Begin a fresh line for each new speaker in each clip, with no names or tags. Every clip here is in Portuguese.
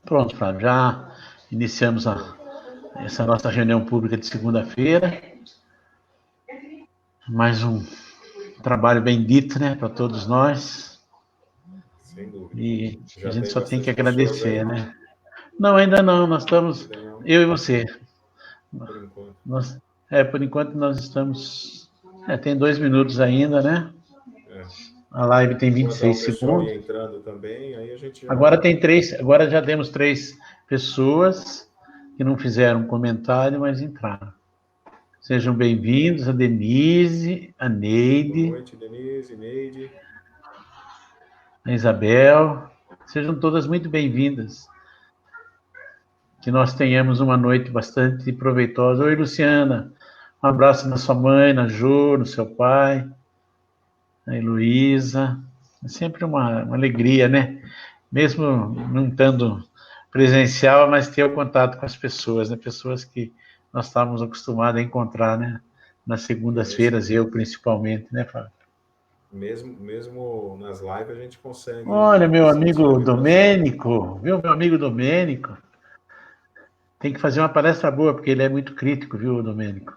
Pronto, Flávio, já iniciamos essa nossa reunião pública de segunda-feira. Mais um trabalho bendito, né, para todos nós.
Sem dúvida.
E
Já
a gente
tem
só tem que
bastante pessoas
agradecer,
aí?
né? Não, ainda não, nós estamos,
Ainda não,
eu e você.
por enquanto.
Por enquanto nós estamos, tem 2 minutos ainda, né?
É.
A live tem
Enquanto o
26
pessoal
segundos.
ia entrando também, aí a gente
Agora
já...
tem três, agora já temos 3 pessoas que não fizeram comentário, mas entraram. Sejam bem-vindos, a Denise, a
Boa
Neide,
noite, Denise, Neide.
a Isabel. Sejam todas muito bem-vindas. Que nós tenhamos uma noite bastante proveitosa. Oi, Luciana. Um abraço na sua mãe, na Jô, no seu pai, na Heloísa. É sempre uma alegria, né? Mesmo não estando presencial, mas ter o contato com as pessoas, né? Pessoas que nós estávamos acostumados a encontrar, né? Nas segundas-feiras, eu principalmente, né, Fábio?
Mesmo nas lives a gente
Olha,
consegue
meu
sentir a
amigo
vibração.
Domênico, viu, meu amigo Domênico? Tem que fazer uma palestra boa, porque ele é muito crítico, viu, Domênico?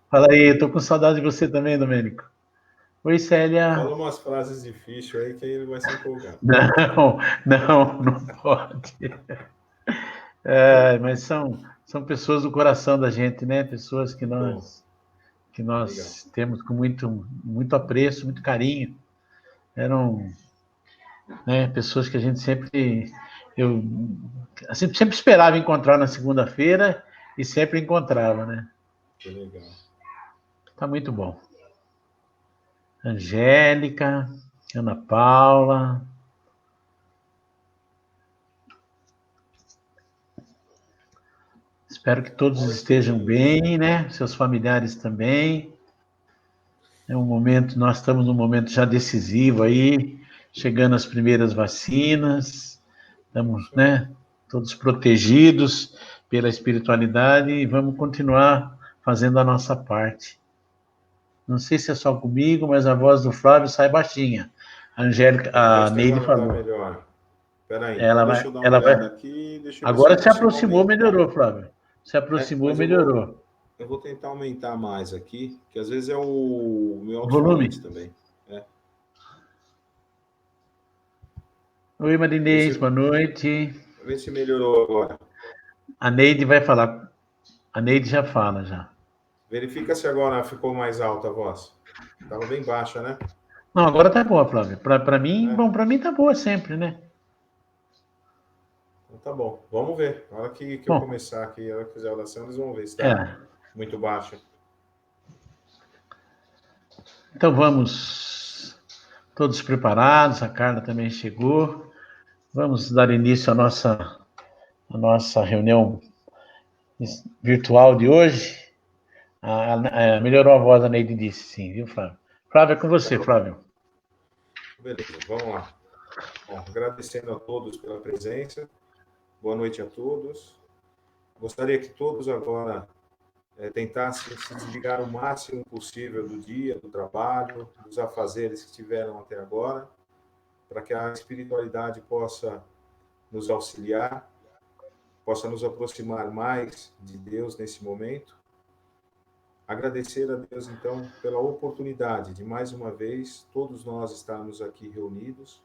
Fala aí, eu tô com saudade de você também, Domênico. Oi, Célia.
Fala umas frases difíceis aí que aí ele vai se empolgar.
Não pode. Mas são pessoas do coração da gente, né? Pessoas que
Que bom,
que
legal.
nós temos com muito apreço, muito carinho. Eram, né, pessoas que a gente eu sempre esperava encontrar na segunda-feira e sempre encontrava, né?
Que legal.
Tá muito bom. Angélica, Ana Paula. Espero que todos
Bom,
estejam bem, né? Seus familiares também. Nós estamos num momento já decisivo aí, chegando as primeiras vacinas, estamos,
isso aí.
né, todos protegidos pela espiritualidade e vamos continuar fazendo a nossa parte. Não sei se é só comigo, mas a voz do Flávio sai baixinha. A Angélica,
Vamos ver
a
se
Neide
agora está
falou.
melhor. Espera aí, então deixa eu dar uma
Ela vai.
olhada aqui, deixa eu ver se eu
Agora se
consigo
aproximou,
aumentar.
melhorou, Flávio. Se aproximou,
Mas eu vou,
melhorou.
eu vou tentar aumentar mais aqui, que às vezes é o meu
Volume.
alto-falante também. É.
Oi, Marinês, boa noite.
Vê se melhorou agora.
A Neide vai falar. A Neide já fala, já.
Verifica se agora ficou mais alta a voz. Estava bem baixa, né?
Não, agora tá boa, Flávio. Para mim,
É,
bom, para mim tá boa sempre, né?
então tá bom. Vamos ver. Na hora que eu
Bom,
começar aqui, a hora que fizer a oração, eles vão ver se está
é.
muito baixa.
Então vamos todos preparados, a Carla também chegou. Vamos dar início à nossa reunião virtual de hoje. Melhorou a voz, a Neide disse, sim, viu, Flávio? Flávio, é com você, Flávio.
Beleza, vamos lá. Bom, agradecendo a todos pela presença. Boa noite a todos. Gostaria que todos agora tentassem se desligar o máximo possível do dia, do trabalho, dos afazeres que tiveram até agora, para que a espiritualidade possa nos auxiliar, possa nos aproximar mais de Deus nesse momento. Agradecer a Deus, então, pela oportunidade de, mais uma vez, todos nós estarmos aqui reunidos,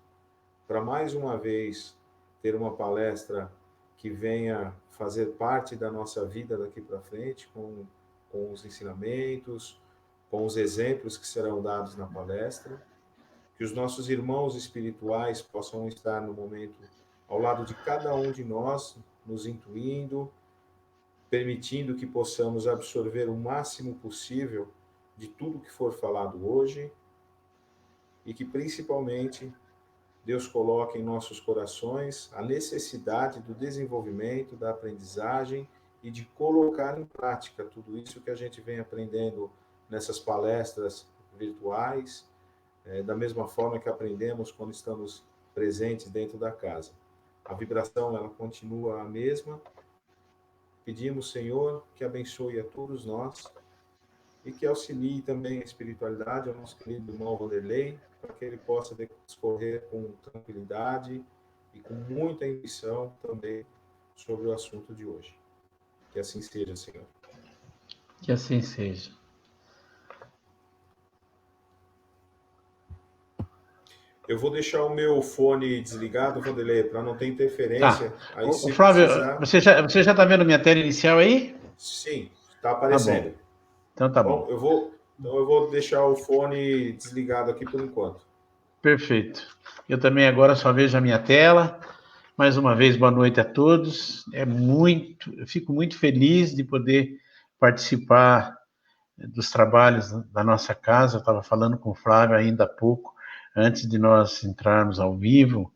para mais uma vez ter uma palestra que venha fazer parte da nossa vida daqui para frente, com os ensinamentos, com os exemplos que serão dados na palestra, que os nossos irmãos espirituais possam estar no momento ao lado de cada um de nós, nos intuindo, permitindo que possamos absorver o máximo possível de tudo que for falado hoje e que, principalmente, Deus coloque em nossos corações a necessidade do desenvolvimento, da aprendizagem e de colocar em prática tudo isso que a gente vem aprendendo nessas palestras virtuais, da mesma forma que aprendemos quando estamos presentes dentro da casa. A vibração, ela continua a mesma. Pedimos, Senhor, que abençoe a todos nós e que auxilie também a espiritualidade ao nosso querido irmão Vanderlei, para que ele possa discorrer com tranquilidade, e com muita intuição também sobre o assunto de hoje. Que assim seja, Senhor.
Que assim seja.
Eu vou deixar o meu fone desligado, Vanderlei, para não ter interferência.
Tá.
Aí,
O
se
Flávio,
precisar...
você já está vendo minha tela inicial aí?
Sim, está
Tá bom.
aparecendo.
Então tá
Bom,
bom.
então eu vou deixar o fone desligado aqui por enquanto.
Perfeito. Eu também agora só vejo a minha tela. Mais uma vez, boa noite a todos. Eu fico muito feliz de poder participar dos trabalhos da nossa casa. Eu estava falando com o Flávio ainda há pouco, antes de nós entrarmos ao vivo,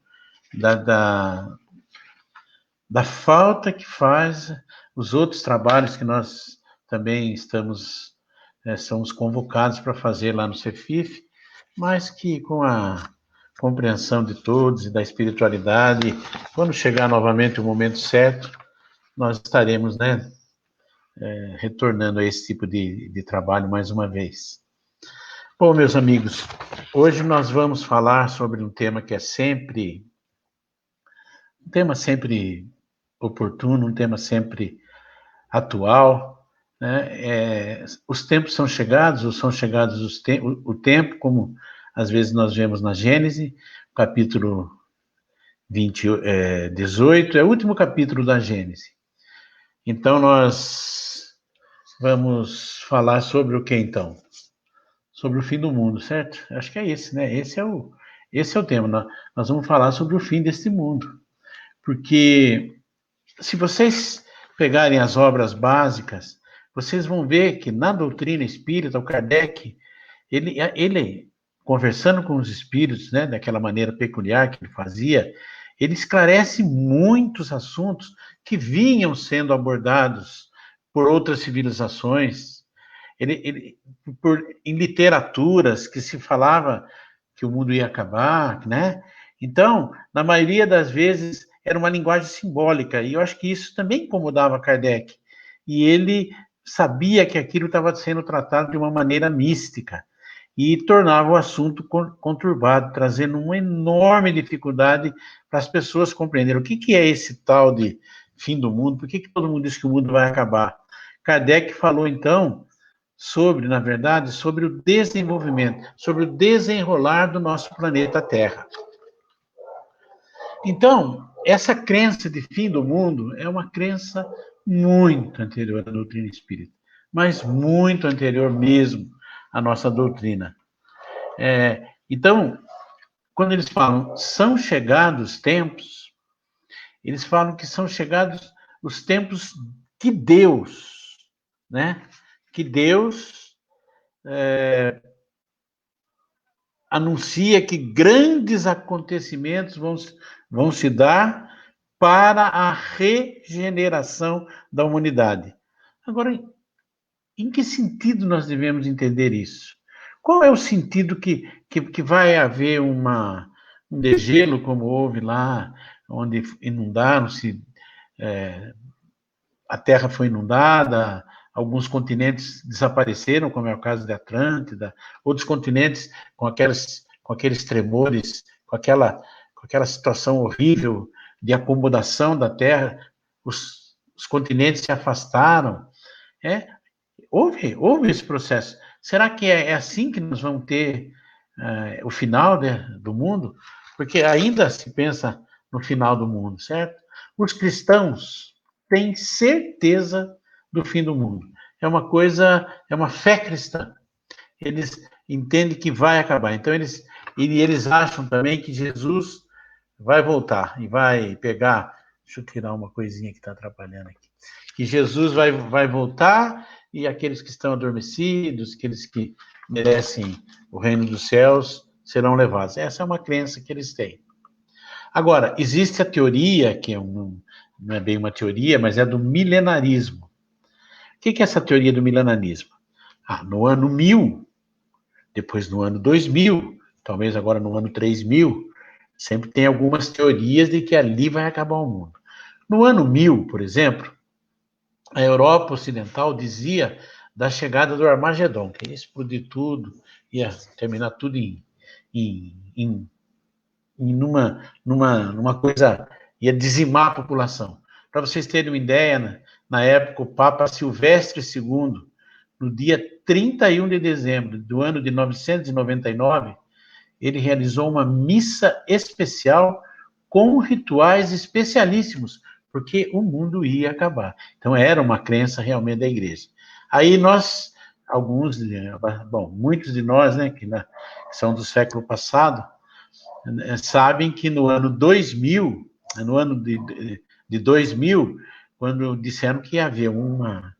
da falta que faz os outros trabalhos que nós também somos convocados para fazer lá no Cefif, mas que com a compreensão de todos e da espiritualidade, quando chegar novamente o momento certo, nós estaremos, retornando a esse tipo de trabalho mais uma vez. Bom, meus amigos, hoje nós vamos falar sobre um tema que é um tema sempre oportuno, um tema sempre atual, né? Os tempos são chegados, ou são chegados o tempo, como às vezes nós vemos na Gênesis, capítulo 18, é o último capítulo da Gênesis. Então, nós vamos falar sobre o que, então? Sobre o fim do mundo, certo? Acho que é esse, né? Esse é o tema. Nós vamos falar sobre o fim deste mundo. Porque se vocês pegarem as obras básicas, vocês vão ver que na doutrina espírita, o Kardec, ele conversando com os espíritos, né, daquela maneira peculiar que ele fazia, ele esclarece muitos assuntos que vinham sendo abordados por outras civilizações. Em literaturas que se falava que o mundo ia acabar, né? Então, na maioria das vezes, era uma linguagem simbólica, e eu acho que isso também incomodava Kardec. E ele sabia que aquilo estava sendo tratado de uma maneira mística, e tornava o assunto conturbado, trazendo uma enorme dificuldade para as pessoas compreenderem o que é esse tal de fim do mundo, por que todo mundo diz que o mundo vai acabar. Kardec falou, então, na verdade, sobre o desenvolvimento, sobre o desenrolar do nosso planeta Terra. Então, essa crença de fim do mundo é uma crença muito anterior à doutrina espírita, mas muito anterior mesmo à nossa doutrina. Então, quando eles falam são chegados tempos, eles falam que são chegados os tempos que Deus, né? Que Deus anuncia que grandes acontecimentos vão se dar para a regeneração da humanidade. Agora, em que sentido nós devemos entender isso? Qual é o sentido que vai haver um degelo, como houve lá, onde inundaram-se, a Terra foi inundada, alguns continentes desapareceram, como é o caso da Atlântida, outros continentes com aqueles tremores, com aquela situação horrível de acomodação da Terra, os continentes se afastaram. Houve esse processo. Será que é assim que nós vamos ter o final do mundo? Porque ainda se pensa no final do mundo, certo? Os cristãos têm certeza do fim do mundo. É uma fé cristã. Eles entendem que vai acabar. Então, eles acham também que Jesus vai voltar e vai pegar. Deixa eu tirar uma coisinha que está atrapalhando aqui. Que Jesus vai voltar e aqueles que estão adormecidos, aqueles que merecem o reino dos céus, serão levados. Essa é uma crença que eles têm. Agora, existe a teoria, que não é bem uma teoria, mas é do milenarismo. O que é essa teoria do milenarismo? No ano 1000, depois no ano 2000, talvez agora no ano 3000, sempre tem algumas teorias de que ali vai acabar o mundo. No ano 1000, por exemplo, a Europa Ocidental dizia da chegada do Armagedon, que ia explodir tudo, ia terminar tudo em numa coisa, ia dizimar a população. Para vocês terem uma ideia, na época, o Papa Silvestre II, no dia 31 de dezembro do ano de 999, ele realizou uma missa especial com rituais especialíssimos, porque o mundo ia acabar. Então, era uma crença realmente da igreja. Aí nós, muitos de nós, né, que são do século passado, sabem que no ano 2000, no ano de 2000, quando disseram que ia haver uma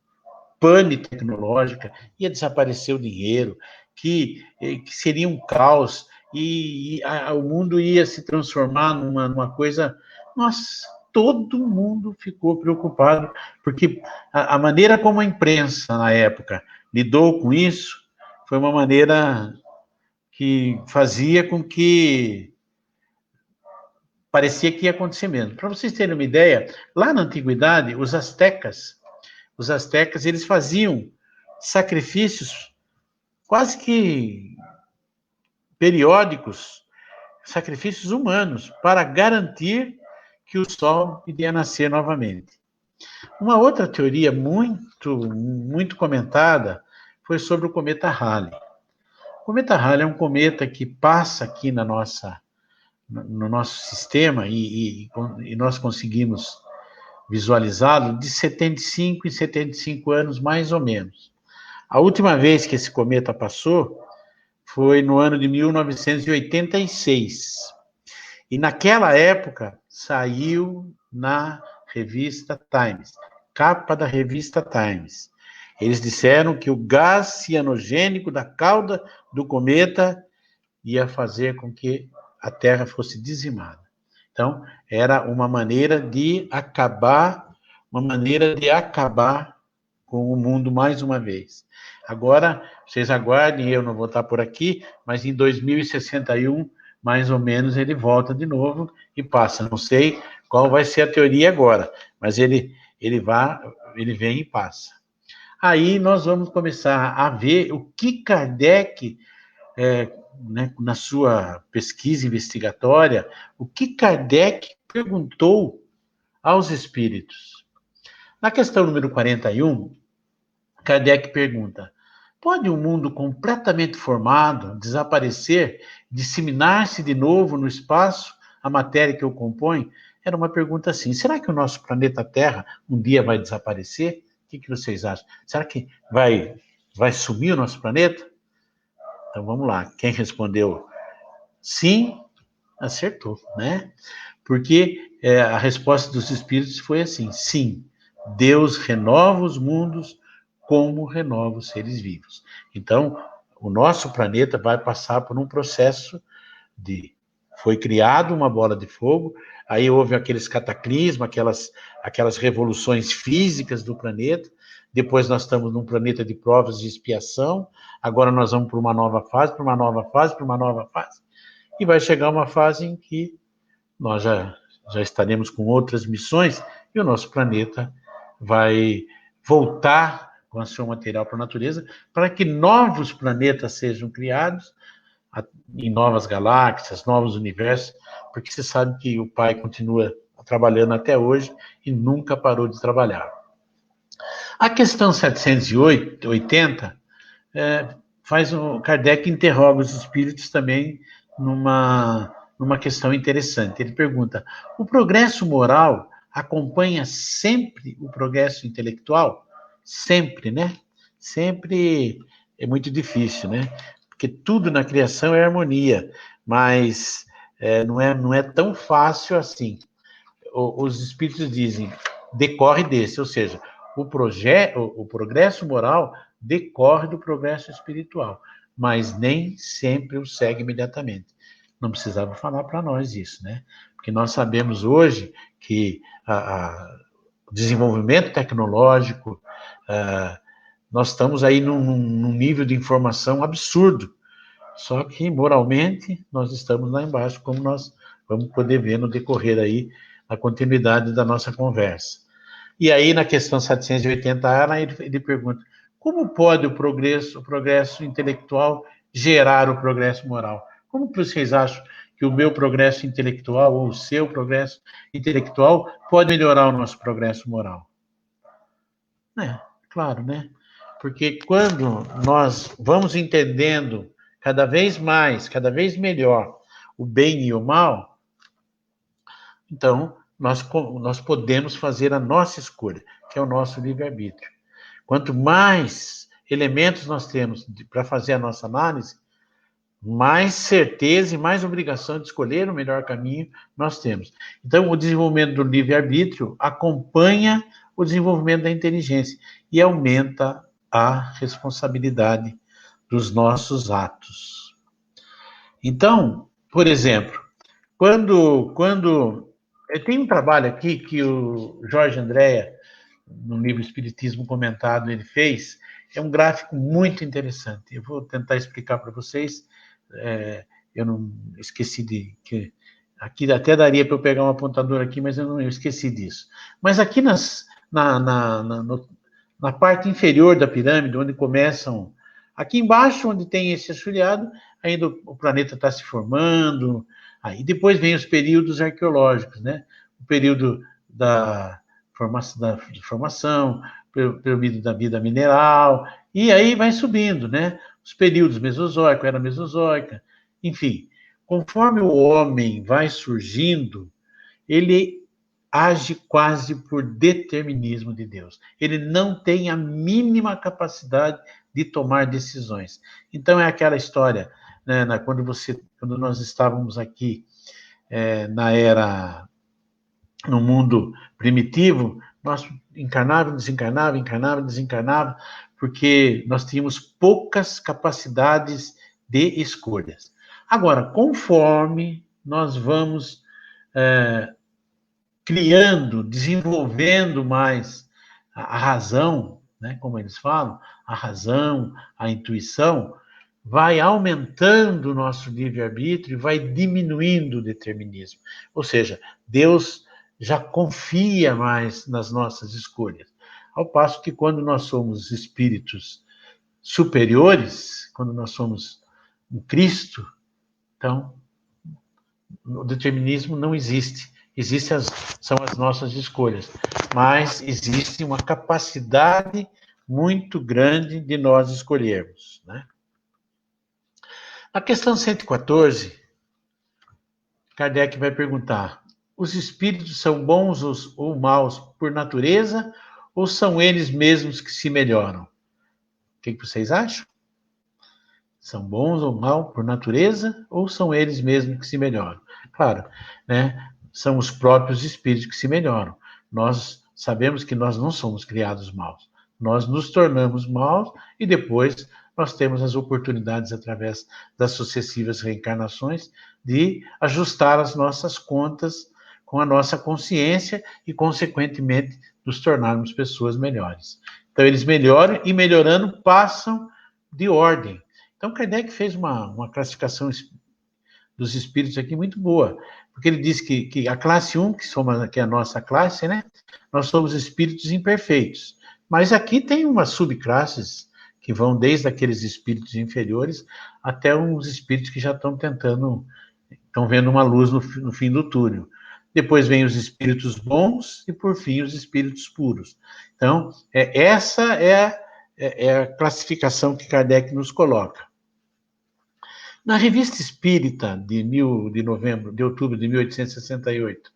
pane tecnológica, ia desaparecer o dinheiro, que seria um caos, o mundo ia se transformar numa coisa... Nossa, todo mundo ficou preocupado, porque a maneira como a imprensa, na época, lidou com isso, foi uma maneira que fazia com que parecia que ia acontecer mesmo. Para vocês terem uma ideia, lá na antiguidade, os astecas, eles faziam sacrifícios quase que periódicos, sacrifícios humanos, para garantir que o Sol iria nascer novamente. Uma outra teoria muito comentada foi sobre o cometa Halley. O cometa Halley é um cometa que passa aqui no nosso sistema e nós conseguimos visualizá-lo de 75 em 75 anos, mais ou menos. A última vez que esse cometa passou foi no ano de 1986. E naquela época saiu na revista Times, capa da revista Times. Eles disseram que o gás cianogênico da cauda do cometa ia fazer com que a Terra fosse dizimada. Então, era uma maneira de acabar com o mundo mais uma vez. Agora, vocês aguardem, eu não vou estar por aqui, mas em 2061, mais ou menos, ele volta de novo e passa. Não sei qual vai ser a teoria agora, mas ele vem e passa. Aí nós vamos começar a ver o que Kardec, na sua pesquisa investigatória, o que Kardec perguntou aos espíritos. Na questão número 41, Kardec pergunta: pode um mundo completamente formado desaparecer, disseminar-se de novo no espaço a matéria que o compõe? Era uma pergunta assim: será que o nosso planeta Terra um dia vai desaparecer? O que vocês acham? Será que vai sumir o nosso planeta? Então vamos lá. Quem respondeu sim, acertou, né? Porque a resposta dos espíritos foi assim: sim, Deus renova os mundos como renova os seres vivos. Então, o nosso planeta vai passar por um processo foi criado uma bola de fogo, aí houve aqueles cataclismos, aquelas revoluções físicas do planeta, depois nós estamos num planeta de provas de expiação, agora nós vamos para uma nova fase, e vai chegar uma fase em que nós já estaremos com outras missões, e o nosso planeta vai voltar com o seu material para a natureza, para que novos planetas sejam criados, em novas galáxias, novos universos, porque você sabe que o Pai continua trabalhando até hoje e nunca parou de trabalhar. A questão 780, o Kardec interroga os espíritos também numa questão interessante. Ele pergunta: o progresso moral acompanha sempre o progresso intelectual? Sempre, né? Sempre é muito difícil, né? Porque tudo na criação é harmonia, mas não é tão fácil assim. Os espíritos dizem, decorre desse, ou seja, o progresso moral decorre do progresso espiritual, mas nem sempre o segue imediatamente. Não precisava falar para nós isso, né? Porque nós sabemos hoje que o desenvolvimento tecnológico, nós estamos aí num nível de informação absurdo, só que moralmente nós estamos lá embaixo, como nós vamos poder ver no decorrer aí, a continuidade da nossa conversa. E aí, na questão 780A, ele pergunta: como pode o progresso intelectual gerar o progresso moral? Como que vocês acham que o meu progresso intelectual ou o seu progresso intelectual pode melhorar o nosso progresso moral? Claro, né? Porque quando nós vamos entendendo cada vez mais, cada vez melhor o bem e o mal, então nós podemos fazer a nossa escolha, que é o nosso livre-arbítrio. Quanto mais elementos nós temos para fazer a nossa análise, mais certeza e mais obrigação de escolher o melhor caminho nós temos. Então, o desenvolvimento do livre-arbítrio acompanha o desenvolvimento da inteligência e aumenta a responsabilidade dos nossos atos. Então, por exemplo, quando tem um trabalho aqui que o Jorge Andréa, no livro Espiritismo Comentado, ele fez, é um gráfico muito interessante. Eu vou tentar explicar para vocês. Eu não esqueci que aqui até daria para eu pegar um apontador aqui, mas eu esqueci disso. Mas aqui na parte inferior da pirâmide, onde começam, aqui embaixo, onde tem esse assoreado, ainda o planeta está se formando, aí depois vem os períodos arqueológicos, né? O período da formação, período da vida mineral, e aí vai subindo, né? Os períodos mesozoico, era mesozoica, enfim. Conforme o homem vai surgindo, ele age quase por determinismo de Deus. Ele não tem a mínima capacidade de tomar decisões. Então é aquela história, né, quando nós estávamos aqui no mundo primitivo, nós encarnava, desencarnava, porque nós tínhamos poucas capacidades de escolhas. Agora, conforme nós vamos criando, desenvolvendo mais a razão, né, como eles falam, a razão, a intuição, vai aumentando o nosso livre-arbítrio e vai diminuindo o determinismo. Ou seja, Deus já confia mais nas nossas escolhas. Ao passo que quando nós somos espíritos superiores, quando nós somos um Cristo, então o determinismo não existe. São as nossas escolhas, mas existe uma capacidade muito grande de nós escolhermos, né? A questão 114, Kardec vai perguntar: os espíritos são bons ou maus por natureza, ou são eles mesmos que se melhoram? O que vocês acham? São bons ou maus por natureza, ou são eles mesmos que se melhoram? Claro, né? São os próprios espíritos que se melhoram. Nós sabemos que nós não somos criados maus. Nós nos tornamos maus e depois nós temos as oportunidades, através das sucessivas reencarnações, de ajustar as nossas contas com a nossa consciência e, consequentemente, nos tornarmos pessoas melhores. Então, eles melhoram e, melhorando, passam de ordem. Então, Kardec fez uma classificação dos espíritos aqui muito boa, porque ele diz que a classe 1, que é a nossa classe, né? Nós somos espíritos imperfeitos. Mas aqui tem umas subclasses que vão desde aqueles espíritos inferiores até uns espíritos que já estão vendo uma luz no fim do túnel. Depois vem os espíritos bons e, por fim, os espíritos puros. Então, essa é a classificação que Kardec nos coloca. Na Revista Espírita de outubro de 1868,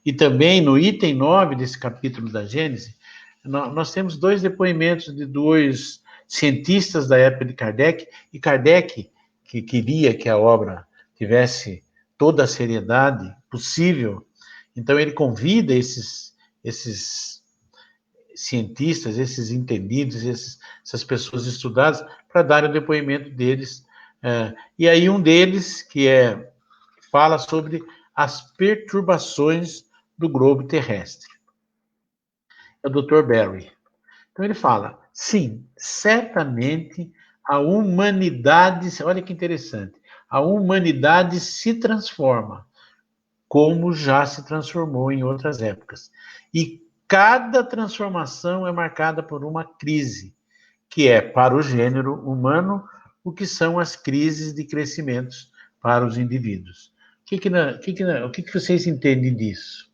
e também no item 9 desse capítulo da Gênese, nós temos dois depoimentos de dois cientistas da época de Kardec, e Kardec, que queria que a obra tivesse toda a seriedade possível, então ele convida esses cientistas, esses entendidos, essas pessoas estudadas, para dar o depoimento deles. E aí um deles, fala sobre as perturbações do globo terrestre. É o Dr. Berry. Então ele fala, sim, certamente a humanidade, olha que interessante, a humanidade se transforma, como já se transformou em outras épocas. E cada transformação é marcada por uma crise, que é, para o gênero humano, o que são as crises de crescimentos para os indivíduos. O que vocês entendem disso?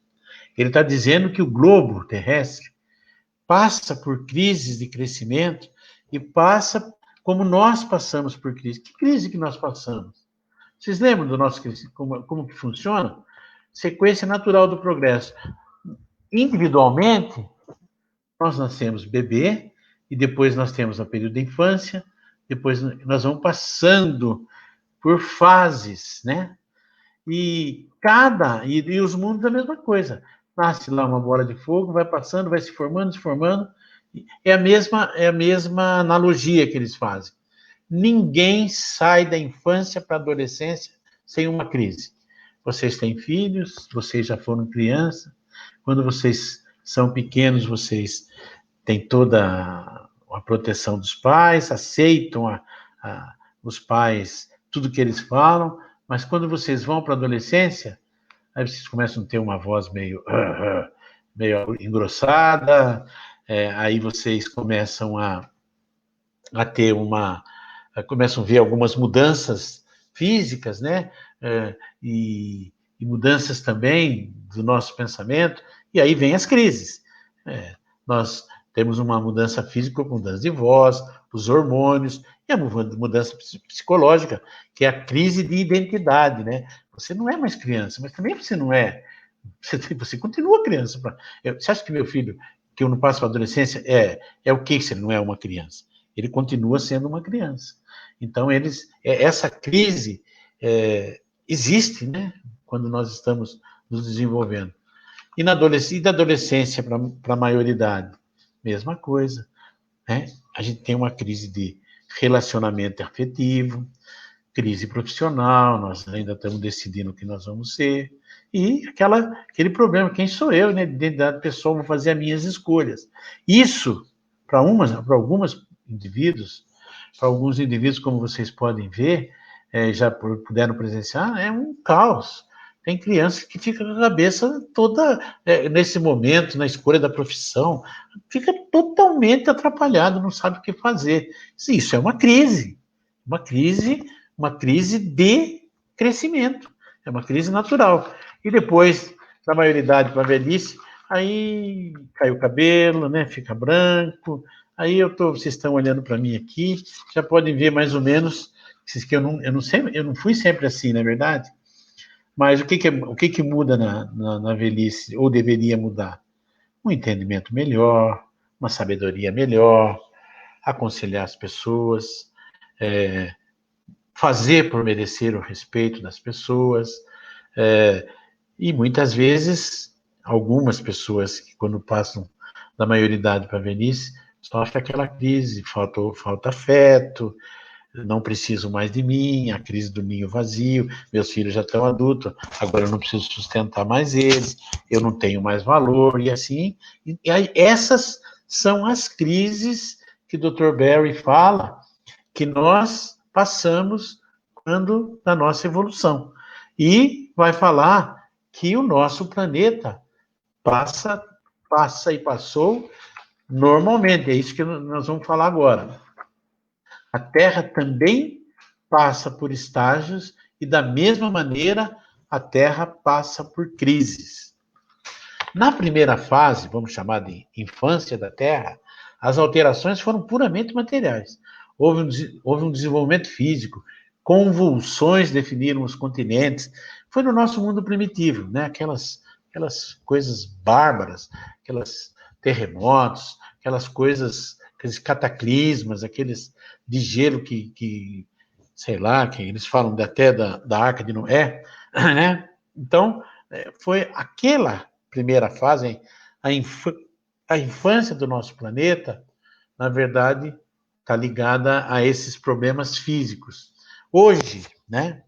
Ele está dizendo que o globo terrestre passa por crises de crescimento e passa como nós passamos por crise. Que crise que nós passamos? Vocês lembram do nosso crescimento, como que funciona? Sequência natural do progresso. Individualmente, nós nascemos bebê, e depois nós temos o período da infância, depois nós vamos passando por fases, né? E os mundos é a mesma coisa. Nasce lá uma bola de fogo, vai passando, vai se formando, é a mesma analogia que eles fazem. Ninguém sai da infância para a adolescência sem uma crise. Vocês têm filhos, vocês já foram criança, quando vocês são pequenos, vocês têm toda a proteção dos pais, aceitam os pais, tudo que eles falam, mas quando vocês vão para a adolescência, aí vocês começam a ter uma voz meio engrossada, aí vocês começam a ter começam a ver algumas mudanças físicas, né? E mudanças também do nosso pensamento, e aí vem as crises. Nós temos uma mudança física, mudança de voz, os hormônios, e a mudança psicológica, que é a crise de identidade, né? Você não é mais criança, mas também você não é. Você continua criança. Você acha que meu filho, que eu não passo para a adolescência, é o que se ele não é uma criança? Ele continua sendo uma criança. Então, essa crise existe, né? Quando nós estamos nos desenvolvendo. E da adolescência para a maioridade, mesma coisa, né? A gente tem uma crise de relacionamento afetivo, crise profissional, nós ainda estamos decidindo o que nós vamos ser, e aquele problema, quem sou eu, né? De identidade pessoal, vou fazer as minhas escolhas. Isso, para alguns indivíduos, como vocês podem ver, já puderam presenciar, é um caos. Tem criança que fica com a cabeça toda, nesse momento, na escolha da profissão, fica totalmente atrapalhado, não sabe o que fazer. Isso é uma crise de crescimento, é uma crise natural. E depois, da maioridade para a velhice, aí cai o cabelo, né, fica branco, aí vocês estão olhando para mim aqui, já podem ver mais ou menos, que eu não fui sempre assim, não é verdade? Mas o que muda na velhice, ou deveria mudar? Um entendimento melhor, uma sabedoria melhor, aconselhar as pessoas, fazer por merecer o respeito das pessoas, e muitas vezes, algumas pessoas que quando passam da maioridade para a velhice, sofrem aquela crise, falta afeto, não preciso mais de mim, a crise do ninho vazio, meus filhos já estão adultos, agora eu não preciso sustentar mais eles, eu não tenho mais valor, e assim, e aí, essas são as crises que o Dr. Berry fala, que nós passamos da nossa evolução. E vai falar que o nosso planeta passa e passou normalmente, é isso que nós vamos falar agora. A Terra também passa por estágios e, da mesma maneira, a Terra passa por crises. Na primeira fase, vamos chamar de infância da Terra, as alterações foram puramente materiais. Houve um desenvolvimento físico, convulsões definiram os continentes. Foi no nosso mundo primitivo, né? Aquelas coisas bárbaras, aqueles terremotos, aquelas coisas, aqueles cataclismas, aqueles de gelo que sei lá, que eles falam até da Arca de Noé, né? Então, foi aquela primeira fase, a infância do nosso planeta, na verdade, está ligada a esses problemas físicos. Hoje, né,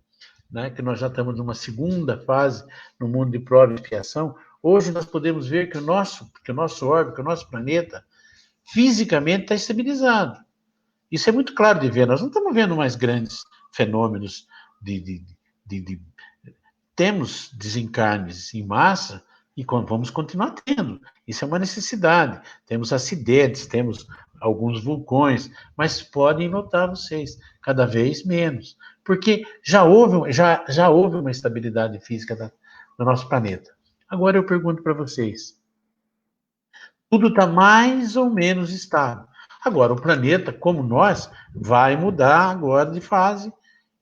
que nós já estamos numa segunda fase no mundo de prova e expiação, hoje nós podemos ver que o nosso órgão, que o nosso planeta, fisicamente está estabilizado. Isso é muito claro de ver. Nós não estamos vendo mais grandes fenômenos temos desencarnes em massa e vamos continuar tendo. Isso é uma necessidade. Temos acidentes, temos alguns vulcões, mas podem notar vocês, cada vez menos, Porque já houve uma estabilidade física do nosso planeta. Agora eu pergunto para vocês, tudo está mais ou menos estável. Agora, o planeta, como nós, vai mudar agora de fase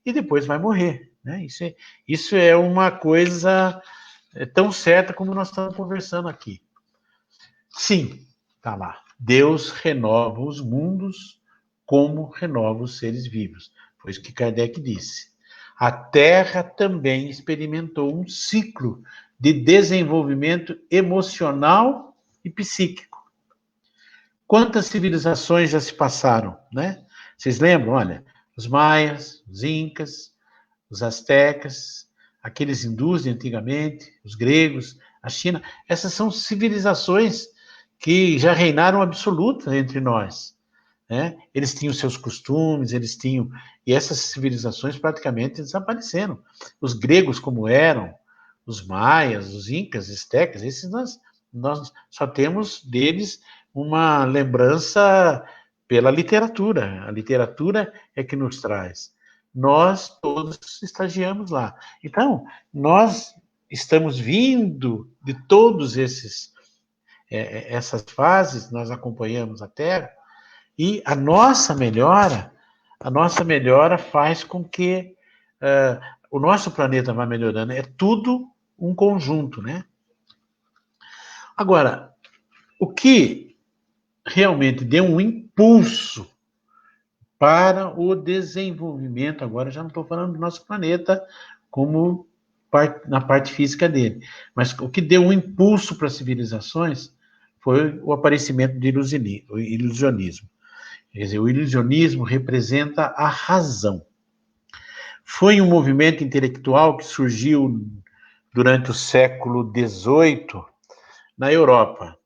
e depois vai morrer. Né? Isso é uma coisa tão certa como nós estamos conversando aqui. Sim, está lá. Deus renova os mundos como renova os seres vivos. Foi isso que Kardec disse. A Terra também experimentou um ciclo de desenvolvimento emocional e psíquico. Quantas civilizações já se passaram, né? Vocês lembram? Olha, os maias, os incas, os astecas, aqueles hindus de antigamente, os gregos, a China. Essas são civilizações que já reinaram absoluta entre nós. Né? Eles tinham seus costumes, e essas civilizações praticamente desapareceram. Os gregos como eram, os maias, os incas, astecas, esses nós só temos deles uma lembrança pela literatura. A literatura é que nos traz. Nós todos estagiamos lá. Então, nós estamos vindo de todos essas fases, nós acompanhamos a Terra, e a nossa melhora faz com que o nosso planeta vá melhorando. É tudo um conjunto, né? Agora, o que realmente deu um impulso para o desenvolvimento, agora já não estou falando do nosso planeta como na parte física dele, mas o que deu um impulso para as civilizações foi o aparecimento do ilusionismo. Quer dizer, o ilusionismo representa a razão. Foi um movimento intelectual que surgiu durante o século XVIII na Europa,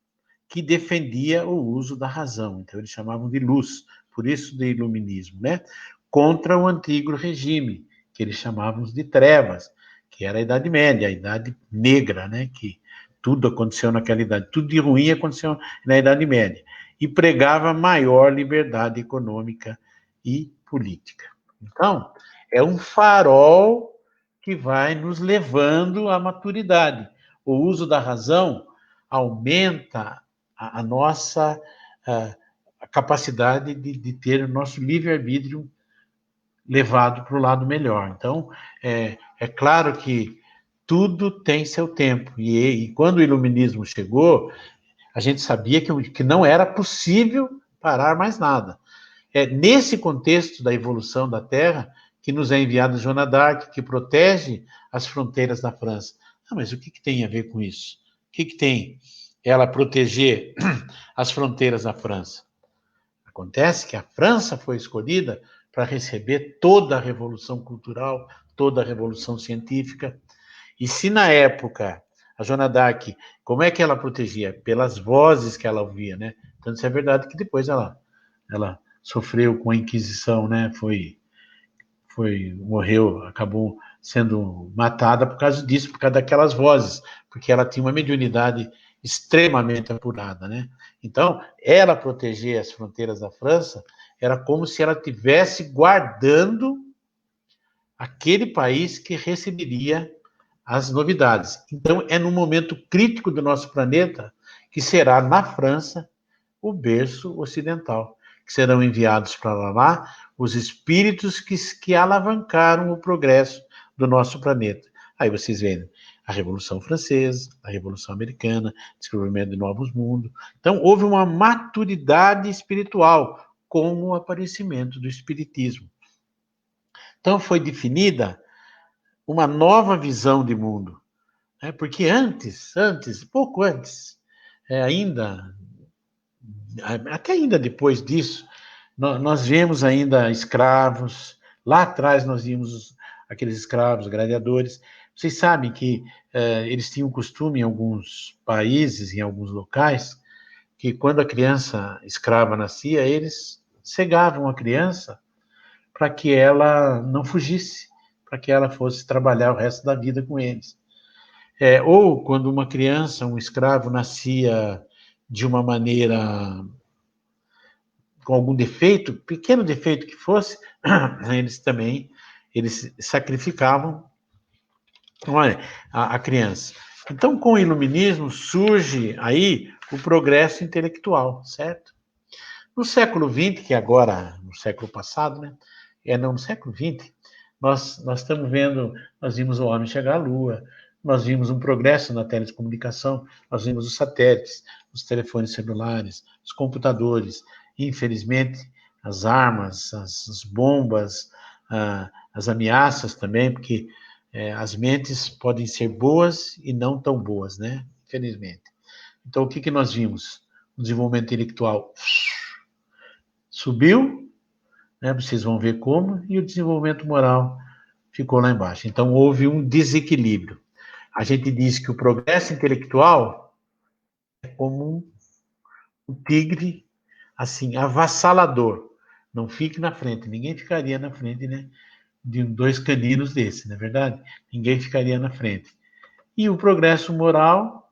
que defendia o uso da razão. Então, eles chamavam de luz, por isso de iluminismo, né? Contra o antigo regime, que eles chamavam de trevas, que era a Idade Média, a Idade Negra, né? Que tudo aconteceu naquela idade, tudo de ruim aconteceu na Idade Média. E pregava maior liberdade econômica e política. Então, é um farol que vai nos levando à maturidade. O uso da razão aumenta a nossa a capacidade de ter o nosso livre-arbítrio levado para o lado melhor. Então, é claro que tudo tem seu tempo. E quando o iluminismo chegou, a gente sabia que não era possível parar mais nada. É nesse contexto da evolução da Terra que nos é enviada Joana d'Arc, que protege as fronteiras da França. Ah, mas o que tem a ver com isso? O que tem ela proteger as fronteiras da França? Acontece que a França foi escolhida para receber toda a revolução cultural, toda a revolução científica. E se na época a Joana d'Arc, como é que ela protegia? Pelas vozes que ela ouvia, né? Tanto isso é verdade que depois ela sofreu com a Inquisição, né? Morreu, acabou sendo matada por causa disso, por causa daquelas vozes, porque ela tinha uma mediunidade extremamente apurada, né? Então, ela proteger as fronteiras da França era como se ela estivesse guardando aquele país que receberia as novidades. Então, é no momento crítico do nosso planeta que será na França o berço ocidental, que serão enviados para lá os espíritos que alavancaram o progresso do nosso planeta. Aí vocês veem a Revolução Francesa, a Revolução Americana, descobrimento de novos mundos. Então, houve uma maturidade espiritual com o aparecimento do Espiritismo. Então, foi definida uma nova visão de mundo. Né? Porque pouco antes, até ainda depois disso, nós vemos ainda escravos. Lá atrás nós vimos aqueles escravos, gladiadores. Vocês sabem que eles tinham costume em alguns países, em alguns locais, que quando a criança escrava nascia, eles cegavam a criança para que ela não fugisse, para que ela fosse trabalhar o resto da vida com eles. Ou quando uma criança, um escravo, nascia de uma maneira com algum defeito, pequeno defeito que fosse, eles também eles sacrificavam a criança. Então, com o iluminismo, surge aí o progresso intelectual, certo? No século XX, que agora, no século passado, né? No século XX, nós estamos vendo, nós vimos o homem chegar à Lua, nós vimos um progresso na telecomunicação, nós vimos os satélites, os telefones celulares, os computadores, e, infelizmente, as armas, as bombas, as ameaças também, porque as mentes podem ser boas e não tão boas, né? Infelizmente. Então, o que nós vimos? O desenvolvimento intelectual subiu, né? Vocês vão ver como, e o desenvolvimento moral ficou lá embaixo. Então, houve um desequilíbrio. A gente diz que o progresso intelectual é como um tigre, assim, avassalador. Não fique na frente. Ninguém ficaria na frente, né, de 2 caninos desse, não é verdade? Ninguém ficaria na frente. E o progresso moral,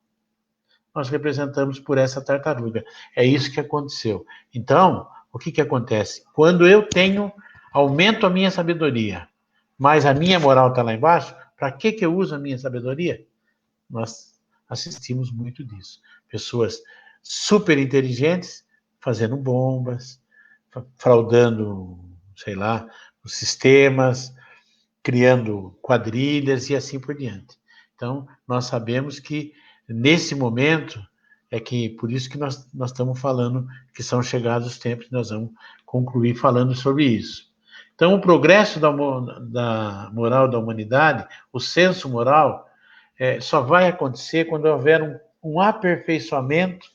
nós representamos por essa tartaruga. É isso que aconteceu. Então, o que acontece? Quando eu aumento a minha sabedoria, mas a minha moral está lá embaixo, para que eu uso a minha sabedoria? Nós assistimos muito disso. Pessoas super inteligentes fazendo bombas, fraudando, sei lá, os sistemas, criando quadrilhas e assim por diante. Então, nós sabemos que, nesse momento, por isso que nós estamos falando que são chegados os tempos, nós vamos concluir falando sobre isso. Então, o progresso da moral da humanidade, o senso moral, só vai acontecer quando houver um aperfeiçoamento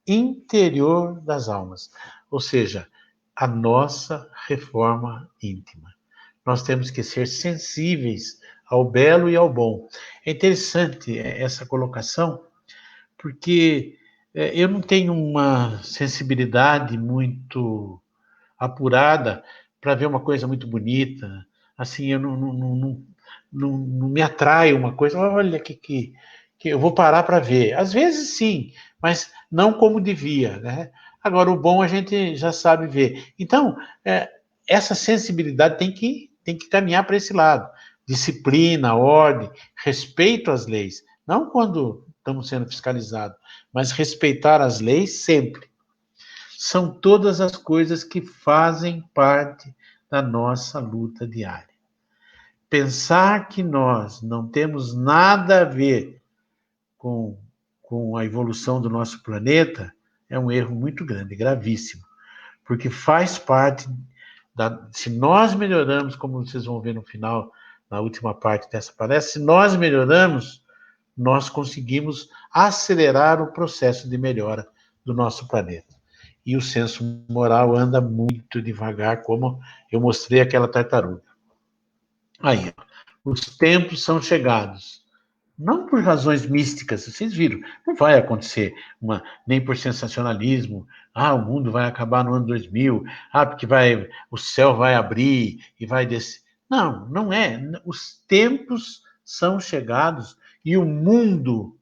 interior das almas, ou seja, a nossa reforma íntima. Nós temos que ser sensíveis ao belo e ao bom. É interessante essa colocação, porque eu não tenho uma sensibilidade muito apurada para ver uma coisa muito bonita. Assim, eu não me atrai uma coisa, olha que eu vou parar para ver. Às vezes sim, mas não como devia, né? Agora, o bom a gente já sabe ver. Então, essa sensibilidade tem que caminhar para esse lado. Disciplina, ordem, respeito às leis. Não quando estamos sendo fiscalizados, mas respeitar as leis sempre. São todas as coisas que fazem parte da nossa luta diária. Pensar que nós não temos nada a ver com a evolução do nosso planeta é um erro muito grande, gravíssimo, porque faz parte se nós melhoramos, como vocês vão ver no final, na última parte dessa palestra, se nós melhoramos, nós conseguimos acelerar o processo de melhora do nosso planeta. E o senso moral anda muito devagar, como eu mostrei aquela tartaruga. Aí, os tempos são chegados. Não por razões místicas, vocês viram, não vai acontecer nem por sensacionalismo, o mundo vai acabar no ano 2000, porque o céu vai abrir e vai descer. Não, não é. Os tempos são chegados e o mundo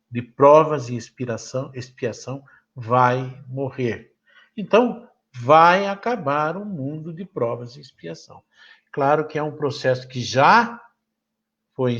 de provas e expiação vai morrer. Então, vai acabar o mundo de provas e expiação. Claro que é um processo que já foi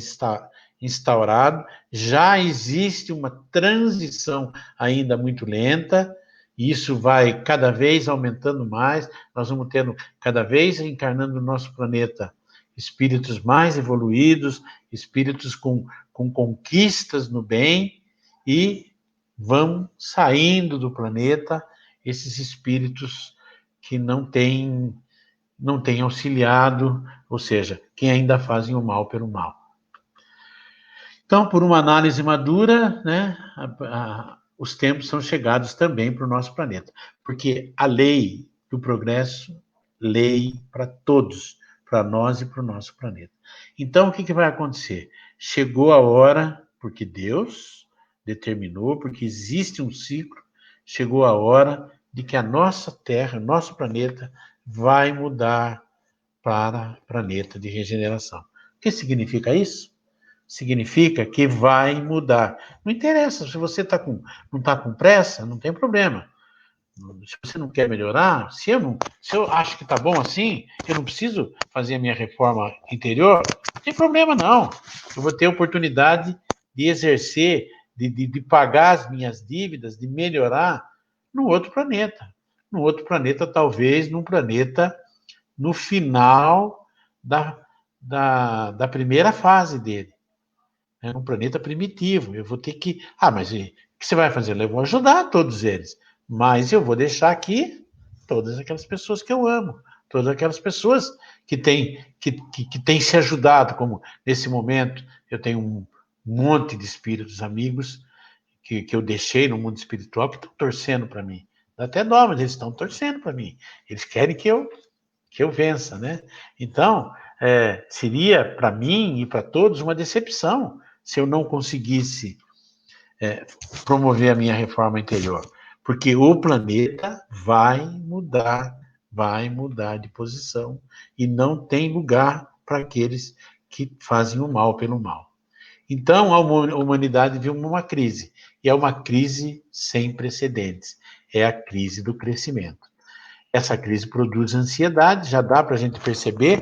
instaurado, já existe uma transição ainda muito lenta, e isso vai cada vez aumentando mais, nós vamos tendo cada vez encarnando no nosso planeta espíritos mais evoluídos, espíritos com conquistas no bem, e vão saindo do planeta esses espíritos que não têm auxiliado, ou seja, que ainda fazem o mal pelo mal. Então, por uma análise madura, né, os tempos são chegados também para o nosso planeta, porque a lei do progresso, lei para todos, para nós e para o nosso planeta. Então, o que vai acontecer? Chegou a hora, porque Deus determinou, porque existe um ciclo, chegou a hora de que a nossa Terra, nosso planeta, vai mudar para planeta de regeneração. O que significa isso? Significa que vai mudar. Não interessa, se você não está com pressa, não tem problema. Se você não quer melhorar, se eu acho que tá bom assim, eu não preciso fazer a minha reforma interior, não tem problema não. Eu vou ter a oportunidade de exercer, de pagar as minhas dívidas, de melhorar no outro planeta. No outro planeta, talvez, num planeta no final da primeira fase dele. É um planeta primitivo. Eu vou ter que. Ah, mas e, o que você vai fazer? Eu vou ajudar todos eles. Mas eu vou deixar aqui todas aquelas pessoas que eu amo. Todas aquelas pessoas que têm se ajudado, como nesse momento eu tenho um monte de espíritos amigos que eu deixei no mundo espiritual que estão torcendo para mim. Dá até dó, mas eles estão torcendo para mim. Eles querem que eu vença, né? Então, seria para mim e para todos uma decepção se eu não conseguisse promover a minha reforma interior, porque o planeta vai mudar de posição e não tem lugar para aqueles que fazem o mal pelo mal. Então, a humanidade viu uma crise, e é uma crise sem precedentes, é a crise do crescimento. Essa crise produz ansiedade, já dá para a gente perceber,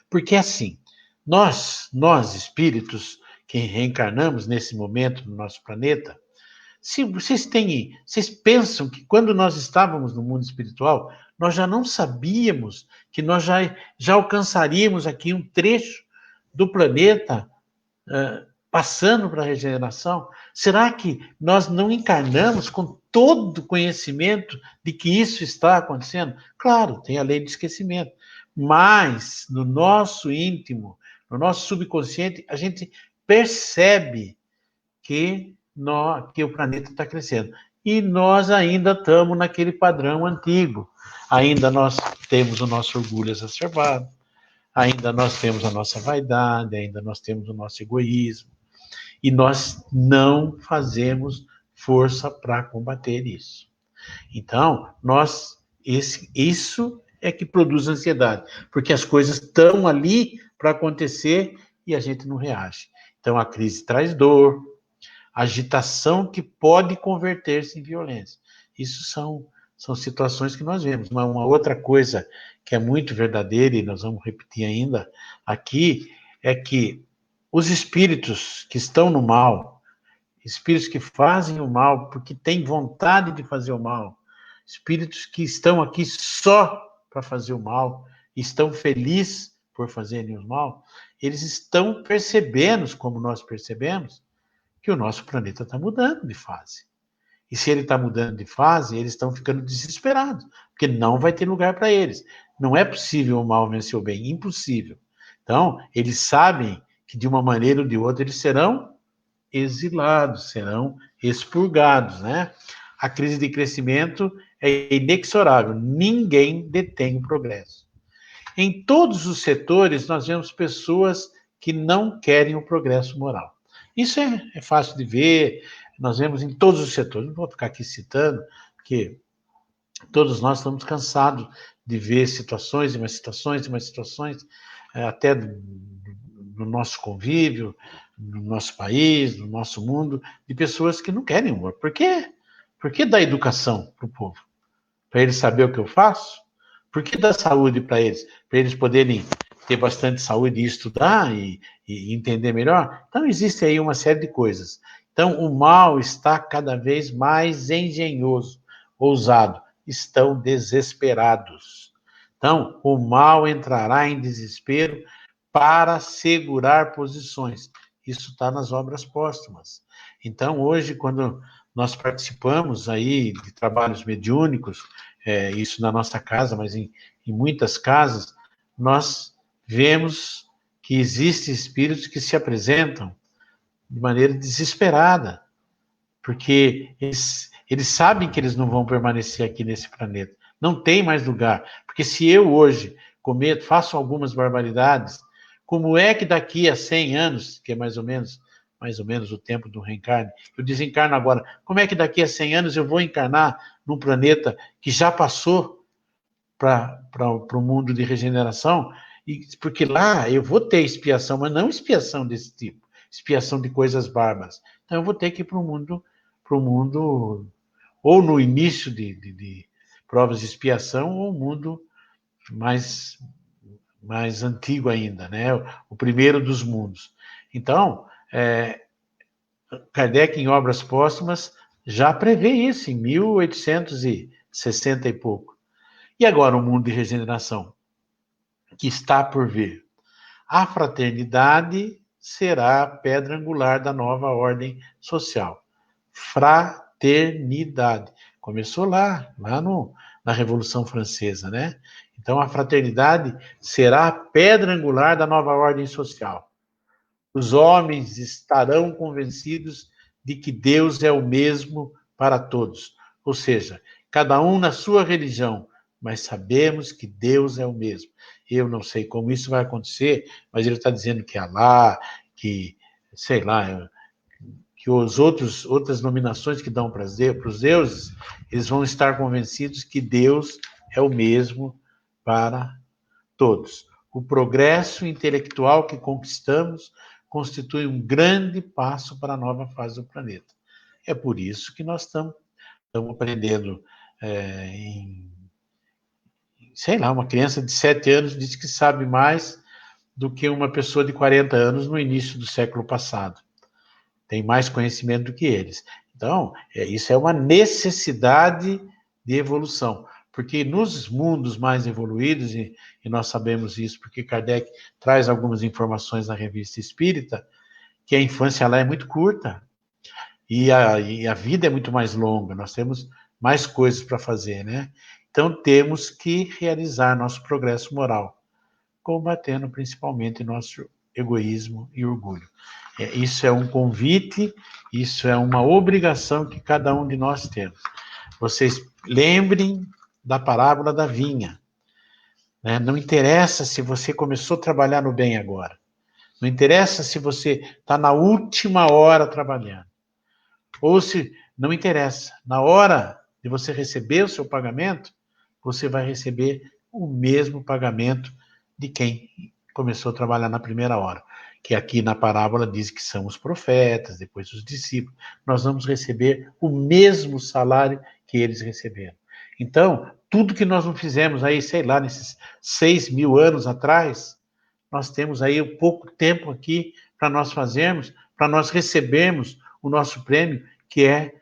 porque assim, nós espíritos que reencarnamos nesse momento no nosso planeta, se vocês pensam que quando nós estávamos no mundo espiritual, nós já não sabíamos que nós já alcançaríamos aqui um trecho do planeta passando para a regeneração? Será que nós não encarnamos com todo o conhecimento de que isso está acontecendo? Claro, tem a lei do esquecimento, mas no nosso íntimo, no nosso subconsciente, a gente percebe que o planeta está crescendo. E nós ainda estamos naquele padrão antigo. Ainda nós temos o nosso orgulho exacerbado, ainda nós temos a nossa vaidade, ainda nós temos o nosso egoísmo. E nós não fazemos força para combater isso. Então, isso é que produz ansiedade, porque as coisas estão ali para acontecer e a gente não reage. Então, a crise traz dor, agitação que pode converter-se em violência. Isso são situações que nós vemos. Uma outra coisa que é muito verdadeira, e nós vamos repetir ainda aqui, é que os espíritos que estão no mal, espíritos que fazem o mal porque têm vontade de fazer o mal, espíritos que estão aqui só para fazer o mal, estão felizes por fazerem o mal, eles estão percebendo, como nós percebemos, que o nosso planeta está mudando de fase. E se ele está mudando de fase, eles estão ficando desesperados, porque não vai ter lugar para eles. Não é possível o mal vencer o bem, impossível. Então, eles sabem que de uma maneira ou de outra eles serão exilados, serão expurgados, né? A crise de crescimento é inexorável, ninguém detém o progresso. Em todos os setores, nós vemos pessoas que não querem o progresso moral. Isso é fácil de ver, nós vemos em todos os setores. Não vou ficar aqui citando, porque todos nós estamos cansados de ver situações e mais situações e mais situações, até no nosso convívio, no nosso país, no nosso mundo, de pessoas que não querem amor. Por quê? Por que dar educação para o povo? Para eles saberem o que eu faço? Por que dar saúde para eles? Para eles poderem ter bastante saúde e estudar e entender melhor? Então, existe aí uma série de coisas. Então, o mal está cada vez mais engenhoso, ousado. Estão desesperados. Então, o mal entrará em desespero para segurar posições. Isso está nas obras póstumas. Então, hoje, quando nós participamos aí de trabalhos mediúnicos, isso na nossa casa, mas em muitas casas, nós vemos que existem espíritos que se apresentam de maneira desesperada, porque eles sabem que eles não vão permanecer aqui nesse planeta. Não tem mais lugar. Porque se eu hoje faço algumas barbaridades, como é que daqui a 100 anos, que é mais ou menos o tempo do reencarne, eu desencarno agora, como é que daqui a 100 anos eu vou encarnar num planeta que já passou para o mundo de regeneração? Porque lá eu vou ter expiação, mas não expiação desse tipo, expiação de coisas bárbaras. Então eu vou ter que ir para o mundo ou no início de provas de expiação, ou um mundo mais antigo ainda, né? O primeiro dos mundos. Então, Kardec, em Obras Póstumas, já prevê isso, em 1860 e pouco. E agora o mundo de regeneração, que está por vir. A fraternidade será a pedra angular da nova ordem social. Fraternidade. Começou lá na Revolução Francesa, né? Então, a fraternidade será a pedra angular da nova ordem social. Os homens estarão convencidos de que Deus é o mesmo para todos. Ou seja, cada um na sua religião, mas sabemos que Deus é o mesmo. Eu não sei como isso vai acontecer, mas ele está dizendo que Alá, que, sei lá, que outras nominações que dão para os deuses, eles vão estar convencidos que Deus é o mesmo para todos. O progresso intelectual que conquistamos constitui um grande passo para a nova fase do planeta. É por isso que nós estamos aprendendo sei lá, uma criança de 7 anos diz que sabe mais do que uma pessoa de 40 anos no início do século passado. Tem mais conhecimento do que eles. Então, isso é uma necessidade de evolução. Porque nos mundos mais evoluídos, e nós sabemos isso porque Kardec traz algumas informações na Revista Espírita, que a infância lá é muito curta e a vida é muito mais longa, nós temos mais coisas para fazer, né? Então, temos que realizar nosso progresso moral, combatendo principalmente nosso egoísmo e orgulho. Isso é um convite, isso é uma obrigação que cada um de nós temos. Vocês lembrem da parábola da vinha. Né? Não interessa se você começou a trabalhar no bem agora. Não interessa se você está na última hora trabalhando. Ou se não interessa. Na hora de você receber o seu pagamento, você vai receber o mesmo pagamento de quem começou a trabalhar na primeira hora. Que aqui na parábola diz que são os profetas, depois os discípulos. Nós vamos receber o mesmo salário que eles receberam. Então, tudo que nós não fizemos aí, sei lá, nesses 6.000 anos atrás, nós temos aí pouco tempo aqui para nós fazermos, para nós recebermos o nosso prêmio, que é